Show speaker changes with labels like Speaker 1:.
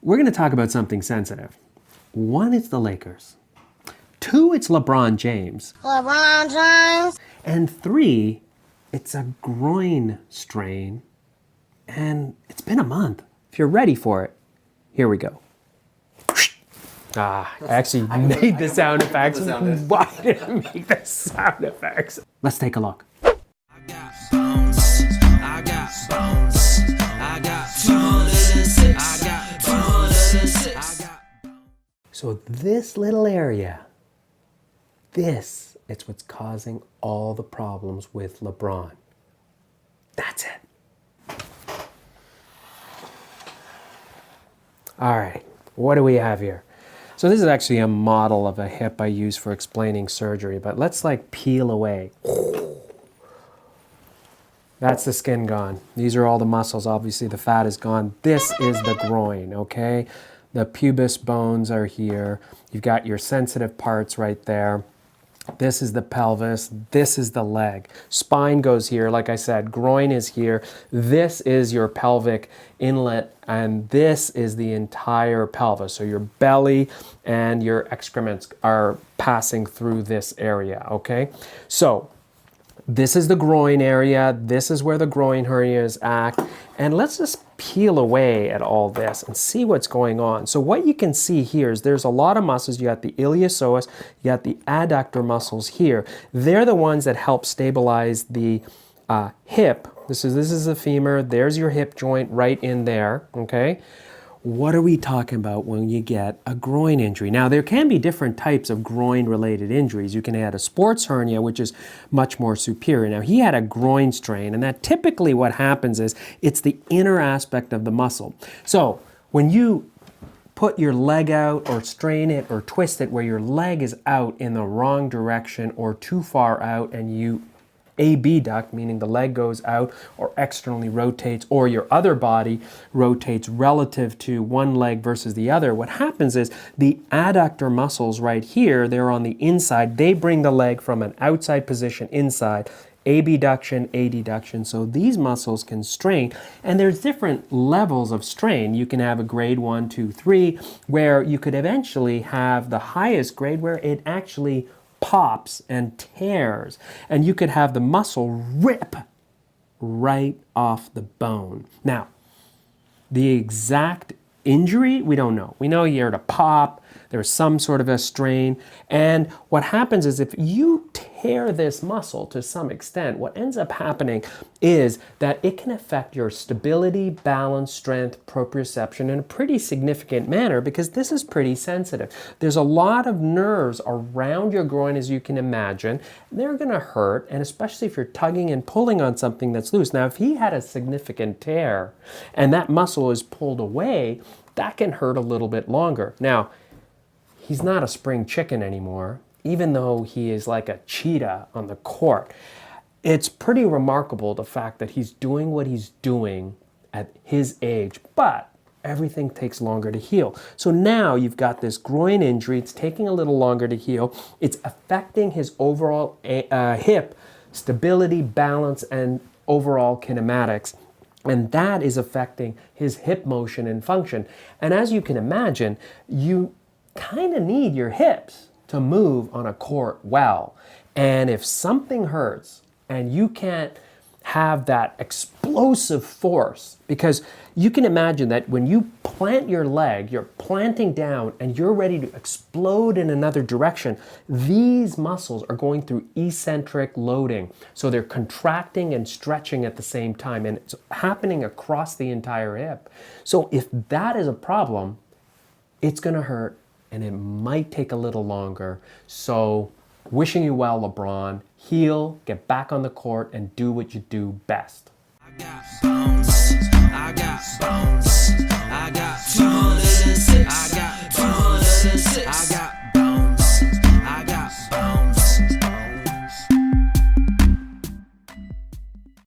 Speaker 1: we're going to talk about something sensitive. One, it's the Lakers. Two, it's LeBron James.
Speaker 2: LeBron James.
Speaker 1: And three, it's a groin strain. And it's been a month. If you're ready for it, here we go. I actually made the sound effects. Why did I make the sound effects? Let's take a look. So this little area, it's what's causing all the problems with LeBron. That's it. All right, what do we have here? So this is actually a model of a hip I use for explaining surgery, but let's like peel away. That's the skin gone. These are all the muscles. Obviously the fat is gone. This is the groin, okay? The pubis bones are here. You've got your sensitive parts right there. This is the pelvis. This is the leg. Spine goes here. Like I said, groin is here. This is your pelvic inlet, and this is the entire pelvis. So your belly and your excrements are passing through this area, okay? So this is the groin area. This is where the groin hernias act. And let's just peel away at all this and see what's going on. So what you can see here is there's a lot of muscles. You got the iliopsoas, you got the adductor muscles here. They're the ones that help stabilize the hip. This is the femur. There's your hip joint right in there, okay? What are we talking about when you get a groin injury? Now, there can be different types of groin-related injuries. You can have a sports hernia, which is much more superior. Now, he had a groin strain, and that typically what happens is it's the inner aspect of the muscle. So when you put your leg out or strain it or twist it where your leg is out in the wrong direction or too far out, and you abduct, meaning the leg goes out or externally rotates, or your other body rotates relative to one leg versus the other, what happens is the adductor muscles right here, they're on the inside, they bring the leg from an outside position inside, abduction, adduction. So these muscles can strain, and there's different levels of strain. You can have a grade 1, 2, 3, where you could eventually have the highest grade where it actually pops and tears, and you could have the muscle rip right off the bone. Now, the exact injury, we don't know. We know you heard a pop, there's some sort of a strain, and what happens is if you tear this muscle to some extent, what ends up happening is that it can affect your stability, balance, strength, proprioception in a pretty significant manner because this is pretty sensitive. There's a lot of nerves around your groin, as you can imagine. They're going to hurt, and especially if you're tugging and pulling on something that's loose. Now, if he had a significant tear and that muscle is pulled away, that can hurt a little bit longer. Now, he's not a spring chicken anymore, even though he is like a cheetah on the court. It's pretty remarkable, the fact that he's doing what he's doing at his age, but everything takes longer to heal. So now you've got this groin injury. It's taking a little longer to heal. It's affecting his overall hip stability, balance, and overall kinematics. And that is affecting his hip motion and function. And as you can imagine, you kind of need your hips to move on a court well. And if something hurts and you can't have that explosive force, because you can imagine that when you plant your leg, you're planting down and you're ready to explode in another direction, these muscles are going through eccentric loading. So they're contracting and stretching at the same time, and it's happening across the entire hip. So if that is a problem, it's going to hurt, and it might take a little longer. So wishing you well, LeBron. Heal, get back on the court, and do what you do best. I got bones.